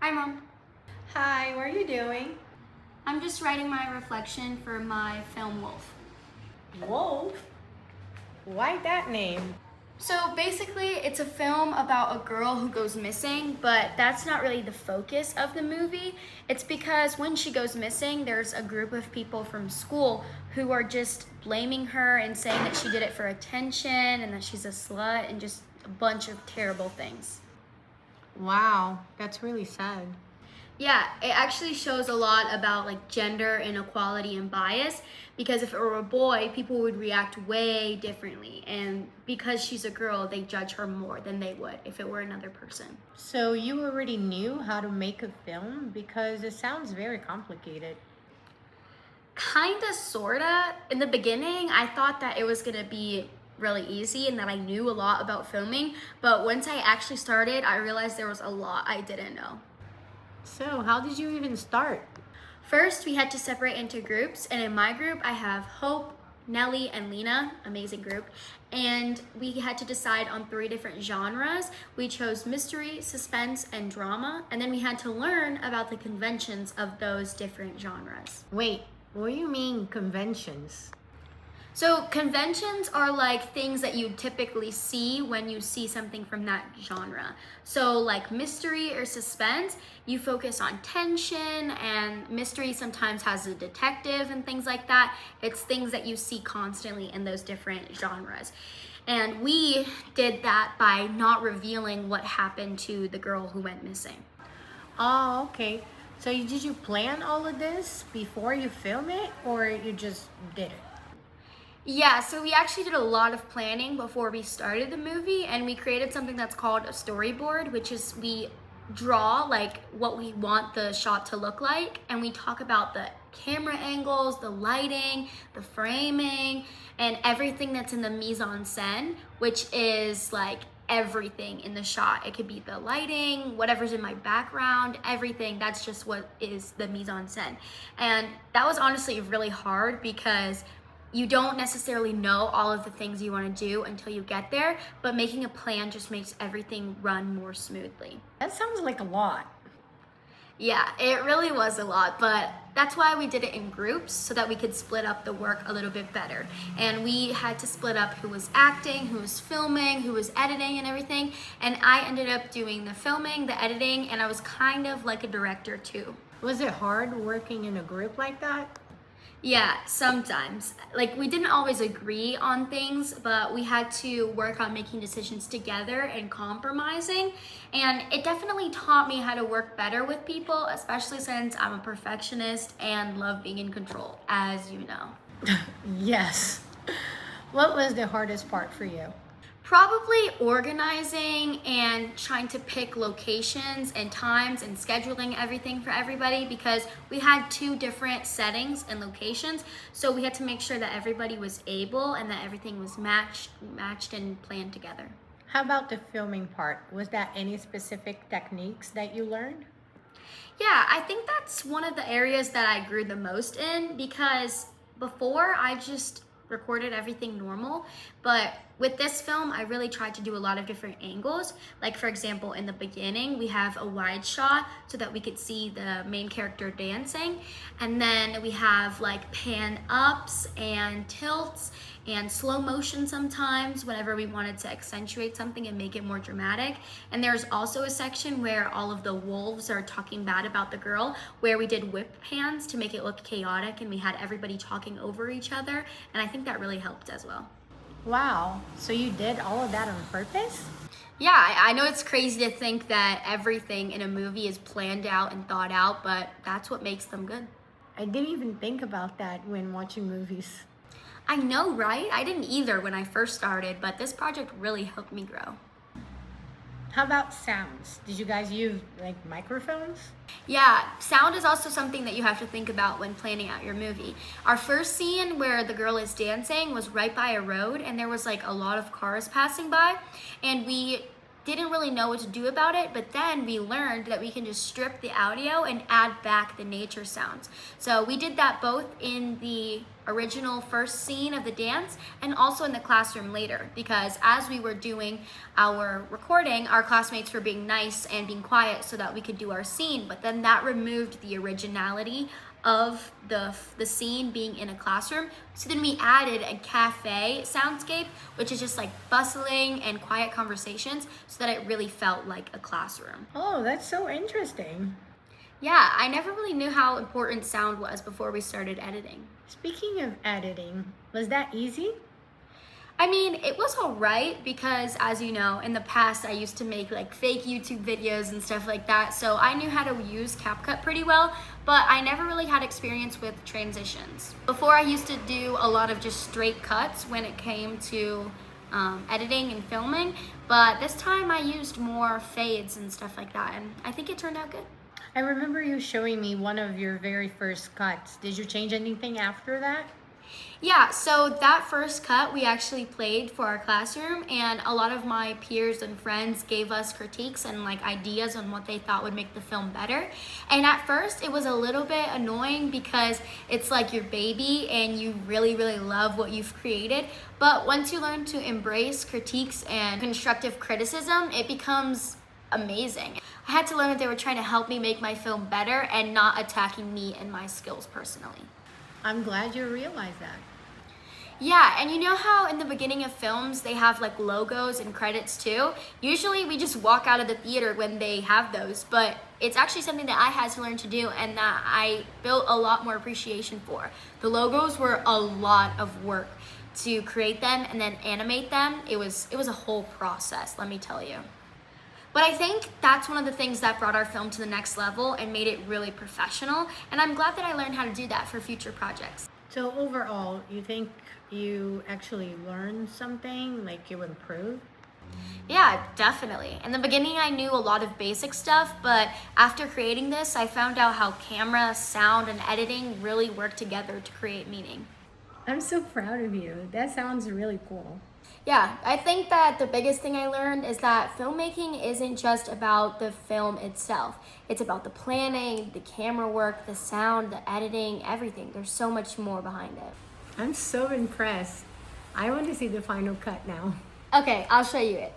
Hi, Mom. Hi, what are you doing? I'm just writing my reflection for my film Wolf. Wolf? Why that name? So basically, it's a film about a girl who goes missing, but that's not really the focus of the movie. It's because when she goes missing, there's a group of people from school who are just blaming her and saying that she did it for attention and that she's a slut and just a bunch of terrible things. Wow, that's really sad. Yeah, it actually shows a lot about like gender inequality and bias because if it were a boy, people would react way differently. And because she's a girl, they judge her more than they would if it were another person. So you already knew how to make a film because it sounds very complicated. Kinda, sorta. In the beginning, I thought that it was gonna be really easy and that I knew a lot about filming. But once I actually started, I realized there was a lot I didn't know. So how did you even start? First, we had to separate into groups, and in my group, I have Hope, Nellie, and Lena, amazing group, and we had to decide on 3 different genres. We chose mystery, suspense, and drama, and then we had to learn about the conventions of those different genres. Wait, what do you mean conventions? So conventions are like things that you typically see when you see something from that genre. So like mystery or suspense, you focus on tension, and mystery sometimes has a detective and things like that. It's things that you see constantly in those different genres. And we did that by not revealing what happened to the girl who went missing. Oh, okay. So did you plan all of this before you film it or you just did it? Yeah, so we actually did a lot of planning before we started the movie, and we created something that's called a storyboard, which is we draw like what we want the shot to look like, and we talk about the camera angles, the lighting, the framing, and everything that's in the mise en scène, which is like everything in the shot. It could be the lighting, whatever's in my background, everything. That's just what is the mise en scène. And that was honestly really hard because you don't necessarily know all of the things you want to do until you get there, but making a plan just makes everything run more smoothly. That sounds like a lot. Yeah, it really was a lot, but that's why we did it in groups so that we could split up the work a little bit better. And we had to split up who was acting, who was filming, who was editing and everything. And I ended up doing the filming, the editing, and I was kind of like a director too. Was it hard working in a group like that? Yeah, sometimes. Like, we didn't always agree on things, but we had to work on making decisions together and compromising. And it definitely taught me how to work better with people, especially since I'm a perfectionist and love being in control, as you know. Yes. What was the hardest part for you? Probably organizing and trying to pick locations and times and scheduling everything for everybody because we had 2 different settings and locations. So we had to make sure that everybody was able and that everything was matched and planned together. How about the filming part? Was that any specific techniques that you learned? Yeah, I think that's one of the areas that I grew the most in because before I just recorded everything normal, but with this film I really tried to do a lot of different angles. Like for example, in the beginning we have a wide shot so that we could see the main character dancing, and then we have like pan ups and tilts and slow motion sometimes whenever we wanted to accentuate something and make it more dramatic. And there's also a section where all of the wolves are talking bad about the girl, where we did whip pans to make it look chaotic and we had everybody talking over each other, and I think that really helped as well. Wow. So you did all of that on purpose? Yeah, I know it's crazy to think that everything in a movie is planned out and thought out, but that's what makes them good. I didn't even think about that when watching movies. I know, right? I didn't either when I first started, but this project really helped me grow. How about sounds? Did you guys use like microphones? Yeah, sound is also something that you have to think about when planning out your movie. Our first scene where the girl is dancing was right by a road, and there was like a lot of cars passing by, and we didn't really know what to do about it, but then we learned that we can just strip the audio and add back the nature sounds. So we did that both in the original first scene of the dance and also in the classroom later, because as we were doing our recording, our classmates were being nice and being quiet so that we could do our scene, but then that removed the originality of the scene being in a classroom. So then we added a cafe soundscape, which is just like bustling and quiet conversations, so that it really felt like a classroom. Oh, that's so interesting. Yeah, I never really knew how important sound was before we started editing. Speaking of editing, was that easy? I mean, it was alright because, as you know, in the past I used to make like fake YouTube videos and stuff like that, so I knew how to use CapCut pretty well, but I never really had experience with transitions. Before, I used to do a lot of just straight cuts when it came to editing and filming, but this time I used more fades and stuff like that, and I think it turned out good. I remember you showing me one of your very first cuts. Did you change anything after that? Yeah, so that first cut we actually played for our classroom, and a lot of my peers and friends gave us critiques and like ideas on what they thought would make the film better. And at first it was a little bit annoying because it's like your baby and you really, really love what you've created. But once you learn to embrace critiques and constructive criticism, it becomes amazing. I had to learn that they were trying to help me make my film better and not attacking me and my skills personally. I'm glad you realized that. Yeah, and you know how in the beginning of films they have like logos and credits too? Usually we just walk out of the theater when they have those, but it's actually something that I had to learn to do and that I built a lot more appreciation for. The logos were a lot of work to create them and then animate them. It was a whole process, let me tell you. But I think that's one of the things that brought our film to the next level and made it really professional, and I'm glad that I learned how to do that for future projects. So overall, you think you actually learned something, like you improved? Yeah, definitely. In the beginning, I knew a lot of basic stuff, but after creating this, I found out how camera, sound, and editing really work together to create meaning. I'm so proud of you. That sounds really cool. Yeah, I think that the biggest thing I learned is that filmmaking isn't just about the film itself. It's about the planning, the camera work, the sound, the editing, everything. There's so much more behind it. I'm so impressed. I want to see the final cut now. Okay, I'll show you it.